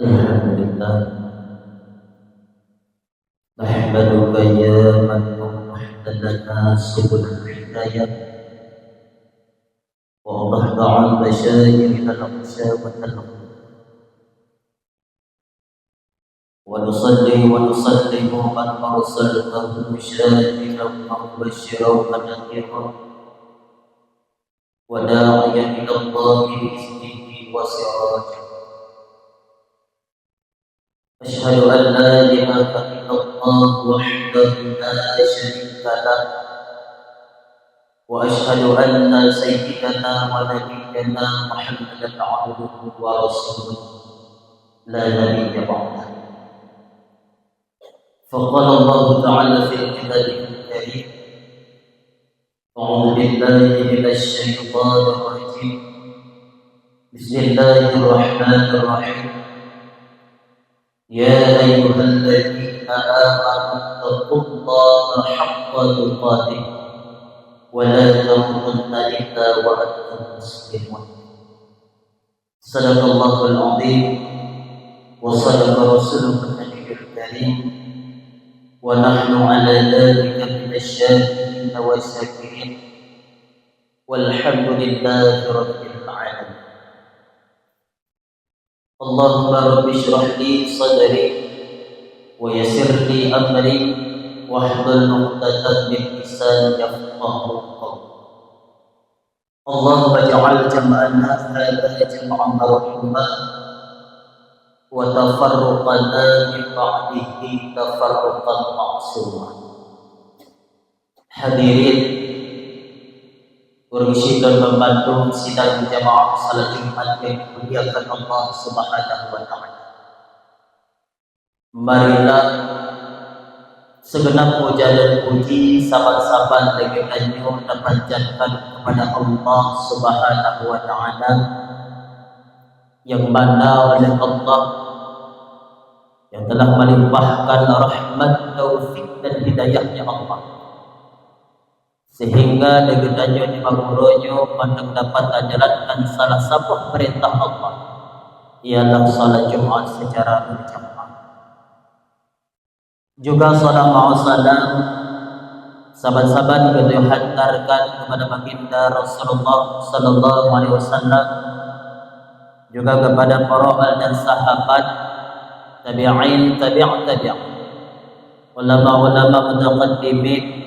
Alhamdulillah, nahmaduka ya man wahdana subul hidayah wa wada'al basyair al-aqsa wa al-qulub wa nusalli wa nusallimu man arsaltahu syahidan wa mubasyiran wa nadhiran wa da'iyan ila Allah bi-iznihi wa sirajan. أشهد أن لا إله إلا الله وحده لا شريك له وأشهد أن سيدنا ونبينا محمدا عبده ورسوله لا نبي بعده. فقال الله تعالى في كتابه الكريم: أعوذ بالله من الشيطان الرجيم بسم الله الرحمن الرحيم يا أيها الذين آمنوا اتقوا الله حق تقاته ولا تموتن إلا وأنتم مسلمون. صدق الله العظيم وصدق رسوله النبي الكريم ونحن على ذلك من الشاهدين والشاكرين والحمد لله رب العالمين. اللهم رب اشرح لي صدري ويسر لي أمري واحلل عقدة من لساني يفقهوا قولي. اللهم اجعل جمعنا هذا جمعا مرحوما وتفرقنا من بعده تفرقا معصوما. Hadirin berusaha dan membantu sidang jamaah salat Jumat yang dimuliakan Allah Subhanahu wa taala. Marilah segenap puja dan puji sahabat-sahabat legendanyo dipanjatkan kepada Allah Subhanahu wa taala yang mana oleh Allah yang telah melimpahkan rahmat, taufik dan hidayahnya Allah sehingga legendanyo di maguronyo pandang dapat menjalankan salah satu perintah Allah ialah salat Jumat secara berjamaah. Juga sallallahu salam sahabat-sahabat yang dihantarkan kepada baginda Rasulullah sallallahu alaihi wasallam, juga kepada para dan sahabat tabi'in ulama-ulama mutaqaddimin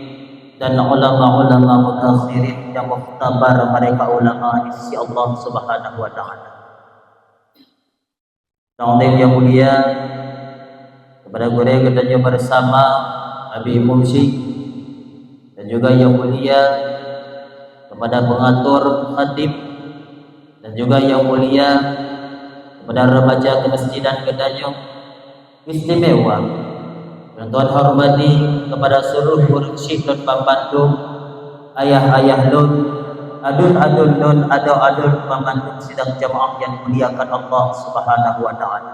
dan ulama-ulama mutakhirin yang mukhtabar mereka ulama di sisi Allah Subhanahu wa taala. Ta'zim yang mulia kepada guru kita bersama Abi Mumsi, dan juga yang mulia kepada pengatur khatib, dan juga yang mulia kepada remaja kemasjidan Kedanyo istimewa. Dan Tuhan hormati kepada seluruh mursyid dan pembantu, ayah-ayah lun, adun-adun lun, adun pembantu sidang jamaah yang dimuliakan Allah Subhanahu wa taala.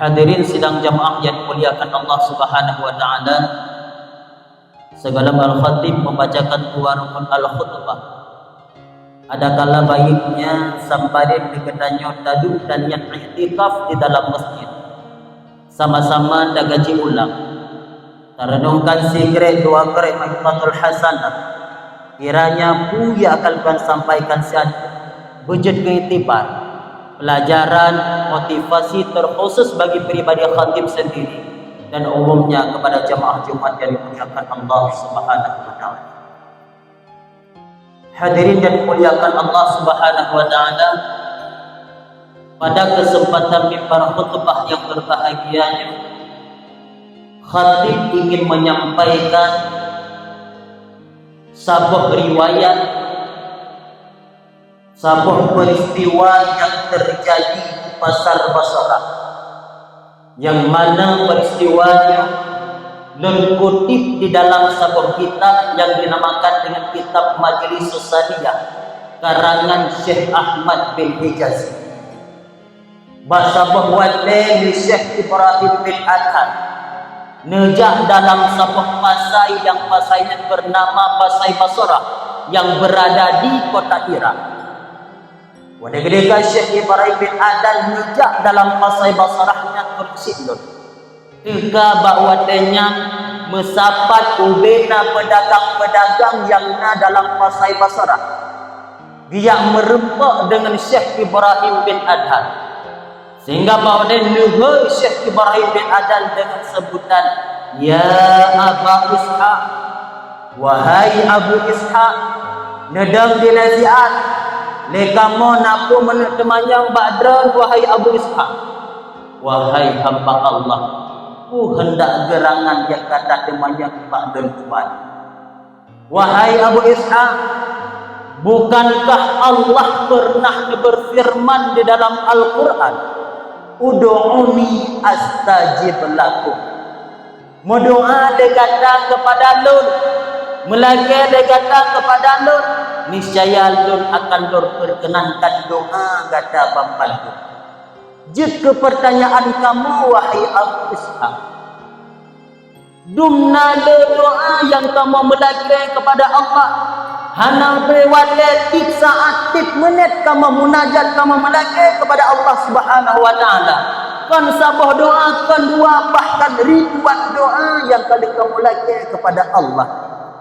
Hadirin sidang jamaah yang dimuliakan Allah Subhanahu wa taala, segala al-khatib membacakan dua rukun al-khutbah. Adakala baiknya sampai dikedanyo taduk dan yang i'tikaf di dalam masjid sama-sama dagaji ulang terenungkan sikre dua kere mahfatul hasanah, kiranya puya akan sampaikan siat wujud keitibar pelajaran motivasi terkhusus bagi pribadi khatib sendiri dan umumnya kepada jamaah Jumat yang dimuliakan Allah Subhanahu wa taala. Hadirin yang dimuliakan Allah Subhanahu wa taala, pada kesempatan mimbar khutbah yang berbahagianya, khatib ingin menyampaikan sebuah riwayat, sebuah peristiwa yang terjadi di pasar Basrah, yang mana peristiwanya lengkutip di dalam sebuah kitab yang dinamakan dengan kitab Majlis Susaniyah karangan Syekh Ahmad bin Hijazi. Bahasa bahwale li Syekh Ibrahim bin Adhan nejah dalam sebuah pasai yang pasainya bernama Pasai Basrah yang berada di kota Irak. Wadah gedeka Syekh Ibrahim bin Adal nejak dalam pasai basarahnya tersidun. Tiga bakwadanya mesapat ubena pedagang-pedagang yang na dalam pasai basarah. Dia merempak dengan Syekh Ibrahim bin Adal. Sehingga bakwadanya nuhai Syekh Ibrahim bin Adal dengan sebutan, Ya Aba Ishaq, wahai Abu Ishaq, nedang dinasihat, lekamo napu menuk temanjang badran, wahai Abu Ishaq. Wahai hamba Allah, ku hendak gerangan yang kata temanjang badran kuat. Wahai Abu Ishaq, bukankah Allah pernah berfirman di dalam Al-Quran, Udu'uni astajib lakum. Mendoa dia kata kepada Lun, melagi dia kata kepada Lun, niscaya Lun akan berkenankan doa kata bapa Lun. Jika pertanyaan kamu wahai Abu Ishaq, dumna doa yang kamu melagi kepada Allah, hana berwala tip saat tip menit kamu munajat kamu melagi kepada Allah Subhanahu wa taala. Kan sabah doa, kan dua, bahkan ribuan doa yang kali kamu lagi kepada Allah.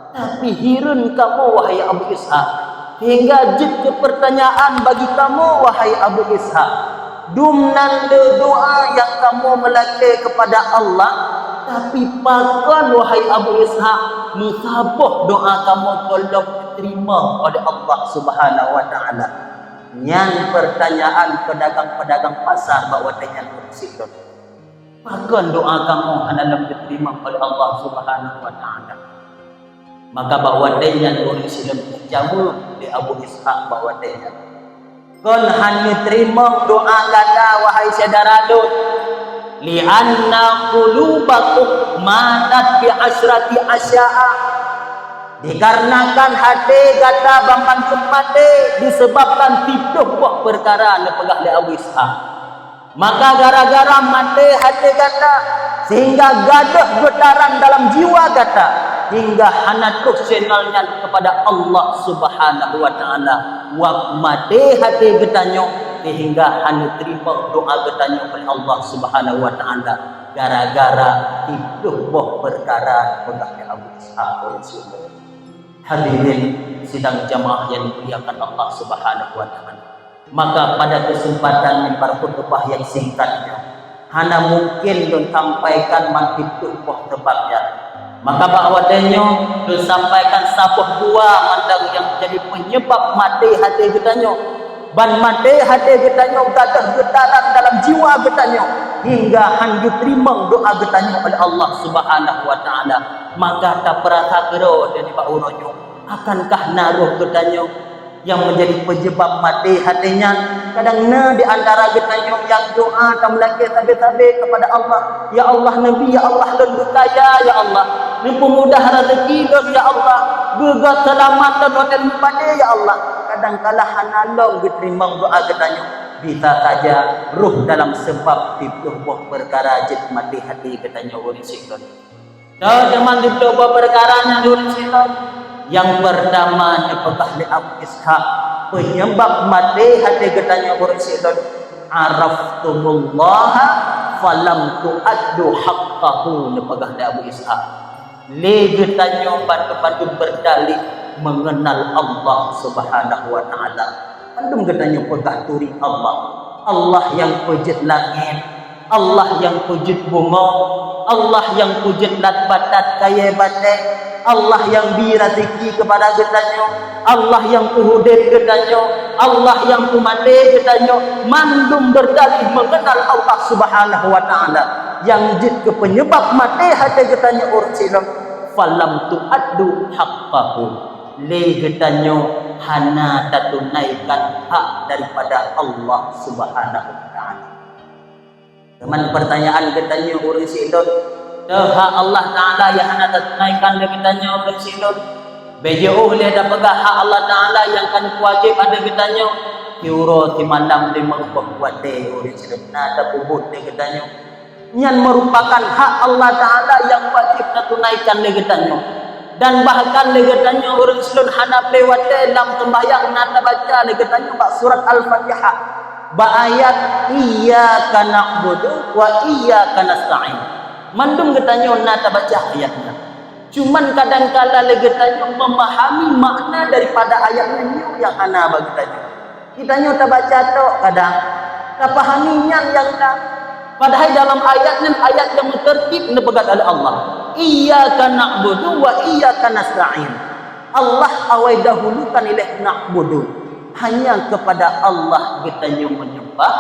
Tapi hirun kamu wahai Abu Ishaq, hingga jika pertanyaan bagi kamu wahai Abu Ishaq, dumnan doa yang kamu melagi kepada Allah, tapi pakan wahai Abu Ishaq, musabah doa kamu belum diterima oleh Allah Subhanahu wa taala. Yang pertanyaan pedagang-pedagang pasar bahawa dengan bersikap, bahkan doa kamu adalah diterima oleh Allah Subhanahu wa taala. Maka bahawa dengan orang Islam jamu di Abu Ishaq bahawa dengan kon hanya terima doa kata wahai saudara Lut, li'anna qulubakum matat bi asrati asya'a, dikarenakan hati kata bampan kemate disebabkan tiduh buah perkara yang pegah oleh Abu Ishaq. Maka gara-gara mati hati kata, sehingga gaduh getaran dalam jiwa kata, hingga hanatuk senalnya kepada Allah Subhanahu wa taala. Wa mati hati getanyo sehingga hanya terima doa getanyo oleh Allah Subhanahu wa taala gara-gara tiduh buah perkara pegah oleh Abu Ishaq Rasulullah. Hadirin sidang jamaah yang dimuliakan Allah Subhanahu wa taala. Maka pada kesempatan mimbar khutbah yang singkatnya, hana mungkin don sampaikan mantitu buah tebaknya. Maka bahwa denyo don sampaikan sabuh dua mandang yang menjadi penyebab mati hati getanyo. Ban mati hati getanyo gadah getaran dalam jiwa getanyo hingga hanju terima doa getanyo oleh Allah Subhanahu wa taala. Maka tak perasa gero dari Pak Uronyo, akankah naruh getanyo yang menjadi penyebab mati hatinya? Kadang di antara getanyo yang doa tak melaki tabe-tabe kepada Allah, ya Allah Nabi, ya Allah dan berkaya, ya Allah ni pemudah rezeki dan ya Allah gegat selamat dan hotel pada ya Allah. Kadang kalah hanalong diterima doa getanyo, bisa saja ruh dalam sebab tipuh buah perkara jid mati hati getanyo urin sikon. Dah zaman dicoba perkaranya urin sikon. Yang pertama dipegah oleh Abu Ishaq, penyebab mati hati getanyo urin sikon, araftumullaha falam tuaddu haqqahu, dipegah oleh Abu Ishaq. Le getanyo bantu-bantu berdalih mengenal Allah Subhanahu wa taala. Andum getanyo pegah turi Allah. Allah yang pujit langit, Allah yang pujit bunga, Allah yang pujit lat batat kaya batek, Allah yang beri rezeki kepada getanyo, Allah yang puhudin getanyo, Allah yang pumate getanyo, mandum berdalih mengenal Allah Subhanahu wa taala. Yang jid ke penyebab mati hati getanyo urut silam, falam tuaddu haqqahu, le getanyo hana tatunaikan hak daripada Allah Subhanahu wa taala. Teman pertanyaan getanyo urut silam, hak Allah taala yang hana tatunaikan getanyo urut silam, bejo le da pegah hak Allah taala yang kan wajib ada getanyo, kiuro ti malam di mengbuat de urut silam na ta pubut de getanyo. Yang merupakan hak Allah Ta'ala yang wajib tunaikan legetanyo. Dan bahkan legatanya orang Islam hana lewat dalam sembahyang nata baca legatanya bak surat Al-Fatihah ba ayat iyyaka na'budu wa iyyaka nasta'in. Mandum katanya nata baca ayatnya. Cuman kadang-kala legatanya memahami makna daripada ayatnya yang ana bagi tanya. Kitanya tak baca tok kadang tak pahaminya yang tak. Padahal dalam ayatnya ayat yang tertib nepegat oleh Allah. Iyyaka na'budu wa iyyaka nasta'in. Allah awai dahulukan ilih na'budu. Hanya kepada Allah kita yang menyembah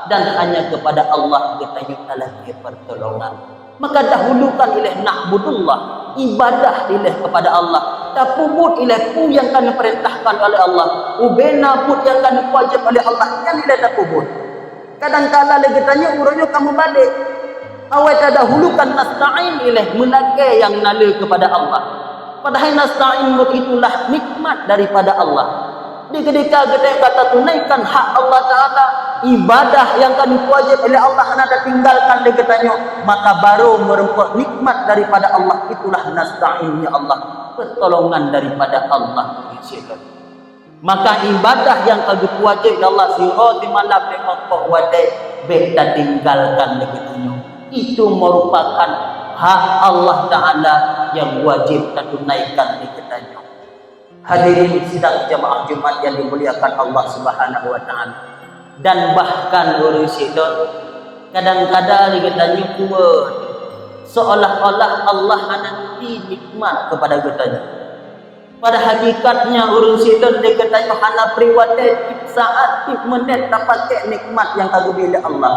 dan hanya kepada Allah kita yang talaki pertolongan. Maka dahulukan ilih na'budullah, ibadah ilih kepada Allah. Tapubut ilih pu yang kami perintahkan oleh Allah. Ubena put yang kami wajib oleh Allah. Yang ilih tapubut. Kadang-kala lagi tanya urutnya kamu balik. Awal terdahulukan nasta'in ilaih menake yang nala kepada Allah. Padahal nasta'in itulah nikmat daripada Allah. Di ketika kita kata tunaikan hak Allah Ta'ala, ibadah yang kami wajib oleh Allah hendak tinggalkan dia katanya, maka baru merempah nikmat daripada Allah. Itulah nasta'innya Allah, pertolongan daripada Allah. Maka ibadah yang kami wajib Allah sirati malam memang wadai beta tinggalkan begitunya. Itu merupakan hak Allah Ta'ala yang wajib tunaikan di kitanya. Hadirin sidang jamaah Jumat yang dimuliakan Allah Subhanahu wa Ta'ala. Dan bahkan urus itu kadang-kadang di kitanya kuat seolah-olah Allah nanti nikmat kepada kitanya. Pada hakikatnya urus itu dia katanya hana priwate saat menit dapat nikmat yang kagum bila Allah.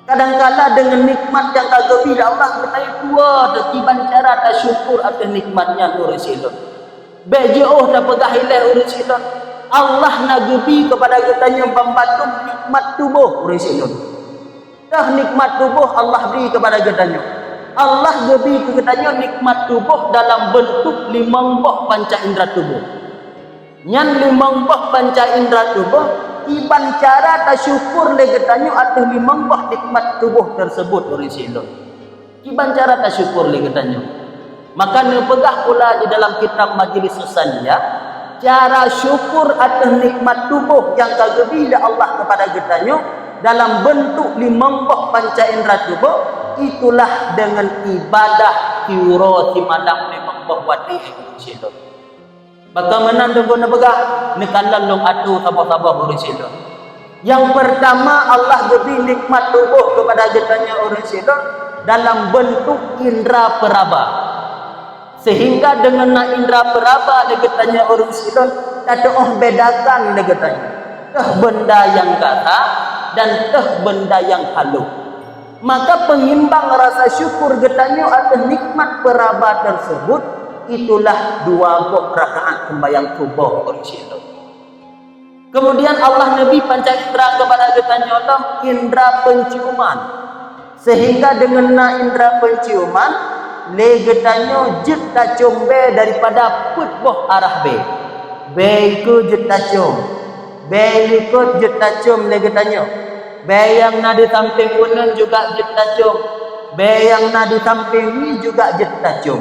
Kadang-kala dengan nikmat yang kagum bila Allah katanya kuat tiban cara tak syukur atas nikmatnya urus itu. Bejoh tak pegah hilang urus itu. Allah nagubi kepada katanya membantu nikmat tubuh urus itu. Dah nikmat tubuh Allah beri kepada katanya. Allah beri katanya nikmat tubuh dalam bentuk 5 buah panca indera tubuh. Yang 5 buah panca indera tubuh iban cara tak syukur le katanya atas 5 buah nikmat tubuh tersebut oleh silon. Iban cara tak syukur le katanya. Maka nepegah pula di dalam kitab Majlis Susaniyah cara syukur atas nikmat tubuh yang kagabila Allah kepada katanya dalam bentuk 5 buah panca indera tubuh. Itulah dengan ibadah kiurati malam memang bahwati silon. Bagaimana dengan negara nekalan long atu sabah-sabah urus silon. Yang pertama Allah beri nikmat tubuh kepada katanya orang silon dalam bentuk indera peraba. Sehingga dengan indera peraba dia katanya orang silon tak bedakan dia katanya. Teh benda yang kata dan teh benda yang halus. Maka pengimbang rasa syukur getanya atas nikmat peraba tersebut itulah 2 rakaat sembahyang subuh bersila. Kemudian Allah Nabi panca indera kepada getanya Allah indera penciuman. Sehingga dengan indera penciuman le getanya jet tak combe daripada putboh arah B. B itu jet tak com. B ikut jet tak com le getanya. Bayang na di samping unen juga jetacum. Bayang na di samping ni juga jetacum.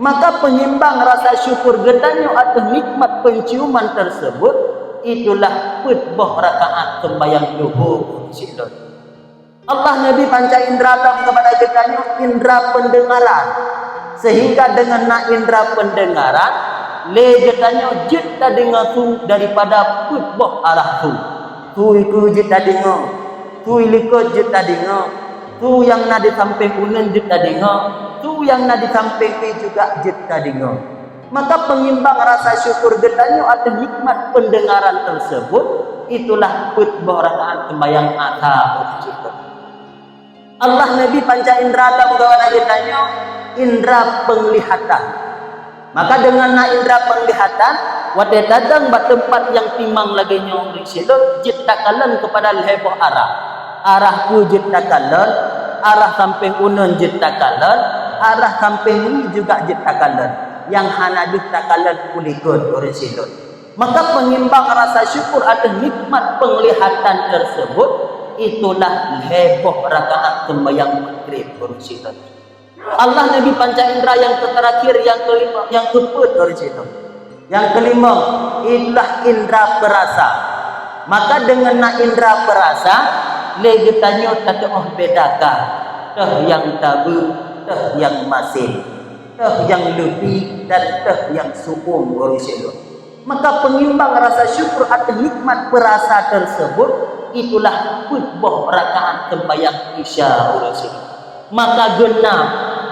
Maka penyimbang rasa syukur getanya atas nikmat penciuman tersebut itulah putboh rakaat sembahyang zuhur silon. Allah Nabi panca indera kepada getanya indera pendengaran. Sehingga dengan na indera pendengaran le getanya jet tak dengar tu daripada putboh arah tu. Tu itu jet tak dengar. Tu ilikut je tak dengar. Tu yang nak di samping unen je tak dengar. Tu yang nak di samping ni juga je tak dengar. Maka pengimbang rasa syukur getanya atas nikmat pendengaran tersebut itulah putboh rakaat sembahyang asar. Allah Nabi panca indera dalam kawan getanya indera penglihatan. Maka dengan indera penglihatan wadah datang bat tempat yang timang lagi nyong risilo jitakalan kepada leboh arah. Arah ku jitakalan, arah samping unen jitakalan, arah samping ni juga jitakalan. Yang hana jitakalan kulikut risilo. Maka pengimbang rasa syukur atas nikmat penglihatan tersebut itulah leboh rakaat sembahyang maghrib risilo. Allah Nabi panca indera yang terakhir, yang kelima, yang keempat dari situ. Yang kelima, itulah indera perasa. Maka dengan na indera perasa, lagi tanya kata bedakan. Yang tabu, yang masih, yang lebih, dan yang sukun dari situ. Maka pengimbang rasa syukur atas nikmat perasa tersebut, itulah khutbah rakaat sembahyang Isya dari situ. Maka genap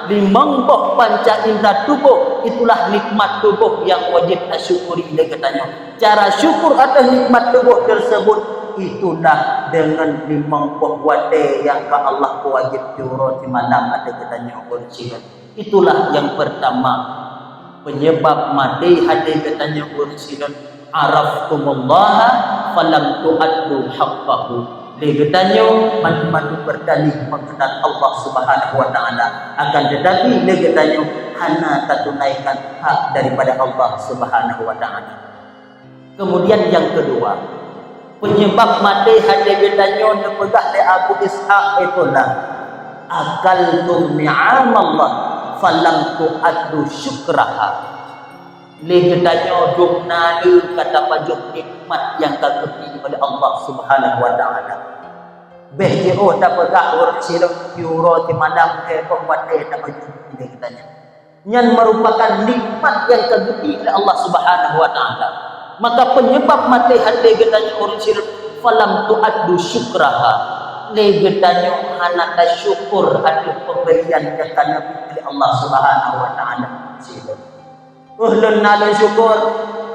limang boh panca indera tubuh, itulah nikmat tubuh yang wajib asyukuri. Dia katanya cara syukur atas nikmat tubuh tersebut, itulah dengan limang boh wate yang ke Allah wajib diurut di malam. Ada katanya ursilan. Itulah yang pertama penyebab mati hati katanya ursilan. Araftumullah falam tu'addu haqqahu. Legetanyo mantu-mantu berdalih mengenal Allah Subhanahu wa taala, akan tetapi legetanyo hana tunaikan hak daripada Allah Subhanahu wa taala. Kemudian yang kedua, penyebab mati hati legetanyo nepegah le Abu Ishaq itulah akaltum ni'amallah falam tu'addu syukraha. Legetanyo dumnalu kata pajuh nikmat yang kageti oleh Allah Subhanahu wa taala. BJO tak pegah urut silap euro di madam ke pembuat tak pajuh ini katanya. Yang merupakan nikmat yang kageti oleh Allah Subhanahu wa taala. Maka penyebab mati hati legetanyo urut silap falam tu'addu syukraha. Legetanyo hana syukur atas pemberian yang kageti oleh Allah Subhanahu wa taala. Silap uhlun nalun syukur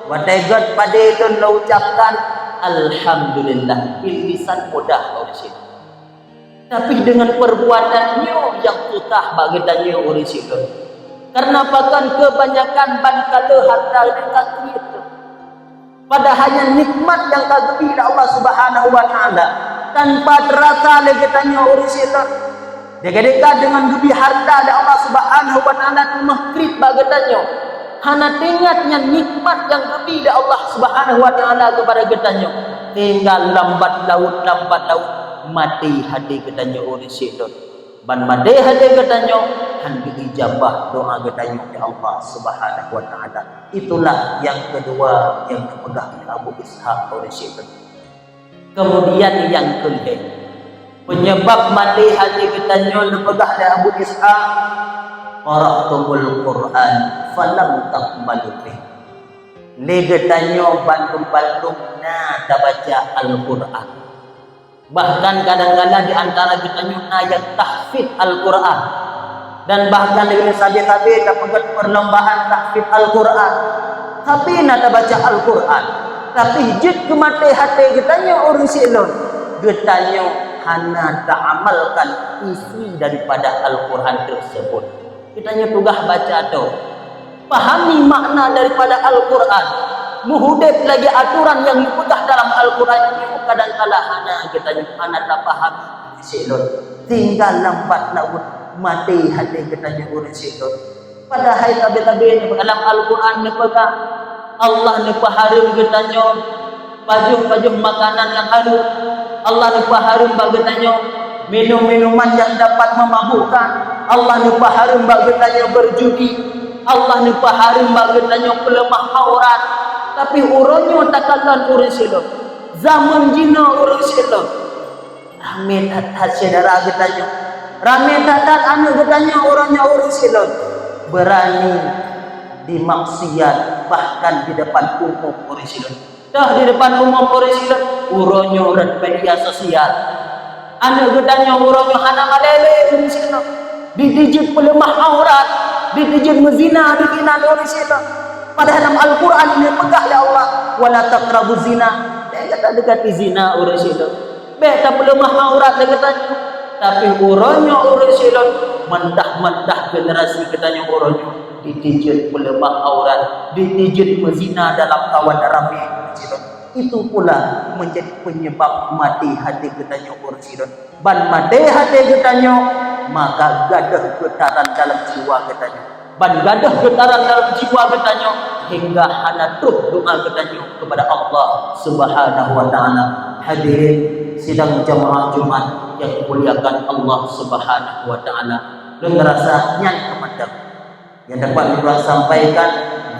wategat pada itu lo ucapkan alhamdulillah bilisan mudah oleh situ, tapi dengan perbuatannya yang tutah bagi tanya oleh situ. Karena bahkan kebanyakan bankala harta dekat itu pada hanya nikmat yang kagumi Allah Subhanahu wa taala tanpa terasa lagi tanya oleh situ. Dekat-dekat dengan lebih harta dari Allah Subhanahu wa taala tu mahkrib bagi tanya. Hana tengoknya nikmat yang lebih dari Allah Subhanahu wa taala kepada kita. Tinggal lambat laut mati hati kita oleh syaitan. Ban mati hati kita han diijabah doa kita ya Allah Subhanahu wa taala. Itulah yang kedua yang dipegang Abu Ishaq oleh syaitan. Kemudian yang ketiga, penyebab mati hati kita dipegang oleh Abu Ishaq, qara'tumul Qur'an falam taqbalu bih. Legetanyo bantum-bantum na baca Al-Qur'an. Bahkan kadang-kadang di antara kita ayat tahfidz Al-Qur'an. Dan bahkan dengan sabi-sabi dapat perlombaan tahfidz Al-Qur'an. Tapi na baca Al-Qur'an. Tapi jid kemati hati kitanya orang silon. Kitanya hana ta'amalkan isi daripada Al-Qur'an tersebut. Kita tugas baca tu, pahami makna daripada Al-Quran, muhudip lagi aturan yang dipegang dalam Al-Quran itu kadang-kala hana kita hana tak faham silon, tinggal lambat laut mati hati kita urus silon. Padahal tabi-tabi dalam Al-Quran dipegang Allah ni paharum kita pajuh-pajuh makanan yang harum, Allah ni paharum bagi kita minum-minuman yang dapat memabukkan, Allah ni paharum bagi tanya berjudi, Allah ni paharum bagi tanya pelemah aurat. Tapi urunnya takalan urus silap, zaman jina urus silap. Rame tatat saudara bertanya, rame tatat anak bertanya orangnya urus silap. Berani dimaksiat bahkan di depan umum urus silap. Dah di depan umum urus silap, urunnya urat media sosial. Anak bertanya orangnya hana malele urus silap. Dijijit pelemah aurat, dijijit mezina, dikina oleh syaitan. Padahal dalam Al-Quran ini pegah oleh Allah, wala taqrabu zina. Dia kata dekati zina oleh syaitan. Beta pelemah aurat dia kata. Tapi orangnya oleh syaitan mentah-mentah generasi katanya orangnya dijijit pelemah aurat, dijijit mezina dalam kawan rame syaitan. Itu pula menjadi penyebab mati hati katanya orang syaitan. Ban mati hati katanya maka gadah getaran dalam jiwa katanya. Ban gadah getaran dalam jiwa katanya hingga hana terus doa katanya kepada Allah Subhanahu wa taala. Hadirin sidang jamaah Jumat yang dimuliakan Allah Subhanahu wa taala. lu ngerasanya kemandang yang dapat dibuat sampaikan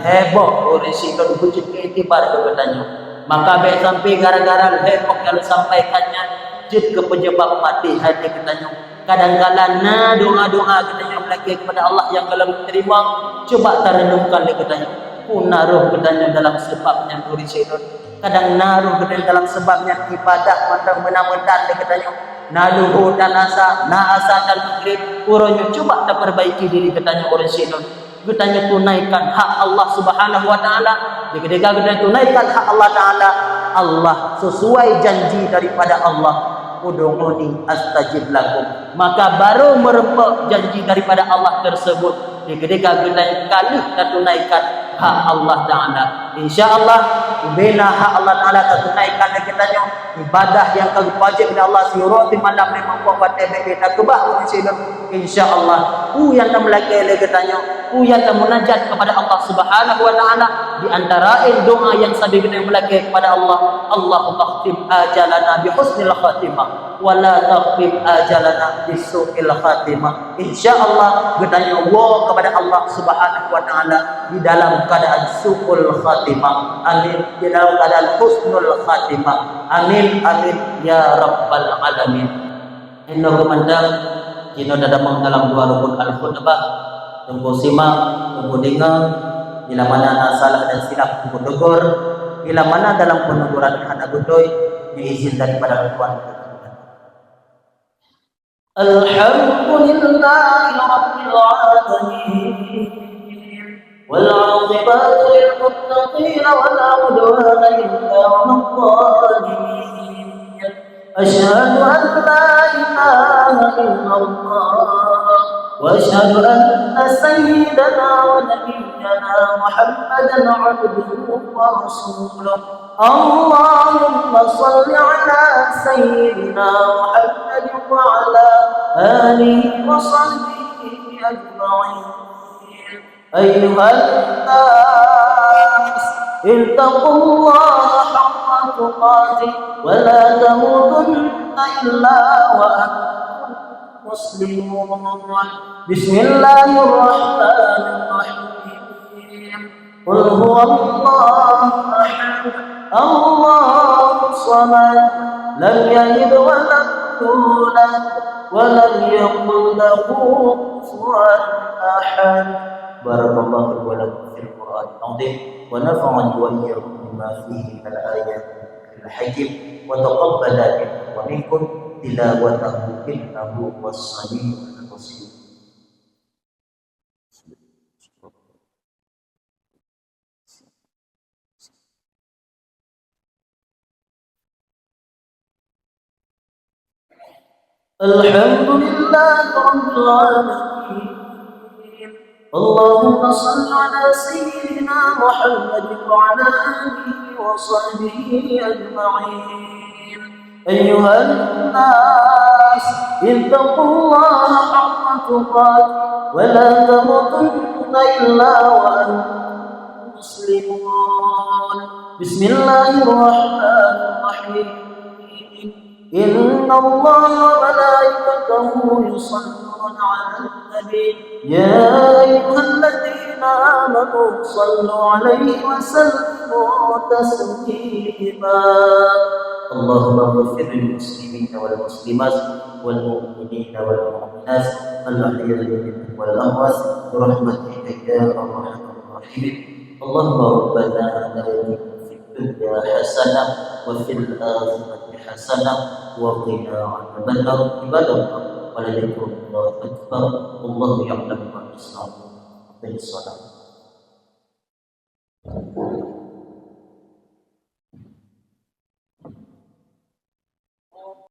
heboh orisi kalau wujud keitibar kebenarannya maka baik sampai gara-gara heboh kalau sampaikannya jid ke penyebab mati hati katanya kadang-kadang nah doa-doa katanya lagi kepada Allah yang kalau terima coba tarenungkan katanya naruh katanya dalam sebabnya orisi kadang naruh katanya dalam sebabnya ibadah mandang menang-menang katanya naluhu dan asa dan maghrib uronyo coba tak perbaiki diri katanya orang sinon katanya tunaikan hak Allah subhanahu wa ta'ala ketika kita tunaikan hak Allah ta'ala Allah sesuai janji daripada Allah ud'uni astajib lakum maka baru merempok janji daripada Allah tersebut ketika kita kali kita tunaikan hak Allah ta'ala insyaallah bila hak Allah ta'ala tunaikan kitanya ibadah yang wajib kepada Allah surati malam ni membuat TBB tak kebah insyaallah yang melaki katanya yang munajat kepada Allah subhanahu wa ta'ala di antara doa yang sabi kita melaki kepada Allah Allahumma khtim ajalana bi husnil khatimah wa la taqtim ajalana bi su'il khatimah insyaallah katanya kepada Allah subhanahu wa ta'ala di dalam keadaan su'ul khatimah amin di dalam keadaan husnul khatimah amin amin ya rabbal alamin innahu mandang kino dadamang dalam dua rukun al-khutbah tunggu simak tunggu dengar bila mana ada salah dan silap tunggu tegur bila mana dalam peneguran hendak budoy diizin daripada Tuhan alhamdulillahi rabbil alamin والعاقبة للمتقين ولا عدوان إلا على الظالمين أشهد أن لا إله إلا الله وأشهد أن سيدنا ونبينا محمدا عبده ورسوله اللهم صل على سيدنا محمد وعلى آله وصحبه أجمعين أيها الناس اتقوا الله حق تقاته ولا تموتن إلا وأنتم مسلمون بسم الله الرحمن الرحيم قل هو الله أحد الله الصمد لم يلد ولم يولد ولم يكن له كفوا أحد بارك الله لي ولكم في القرآن العظيم ونفعني وإياكم بما فيه من الآيات الحكيم وتقبل مني ومنكم تلاوته إنه هو السميع البصير. الحمد لله رب العالمين اللهم صل على سيدنا محمد وعلى آله وصحبه أجمعين أيها الناس اتقوا الله حق تقاته ولا تموتن إلا وأنتم مسلمون بسم الله الرحمن الرحيم إن الله وملائكته يصلون على النبي يا أيها الذين آمنوا صلوا عليه وسلموا تسليما اللهم اغفر للمسلمين والمسلمات والمؤمنين والمؤمنات الأحياء منهم والأموات برحمتك يا أرحم الراحمين اللهم ربنا آتنا في الدنيا حسنة وفي الآخرة حسنة وقنا عذاب النار عباد الله ولذكر الله أكبر والله يعلم ما تصنعون.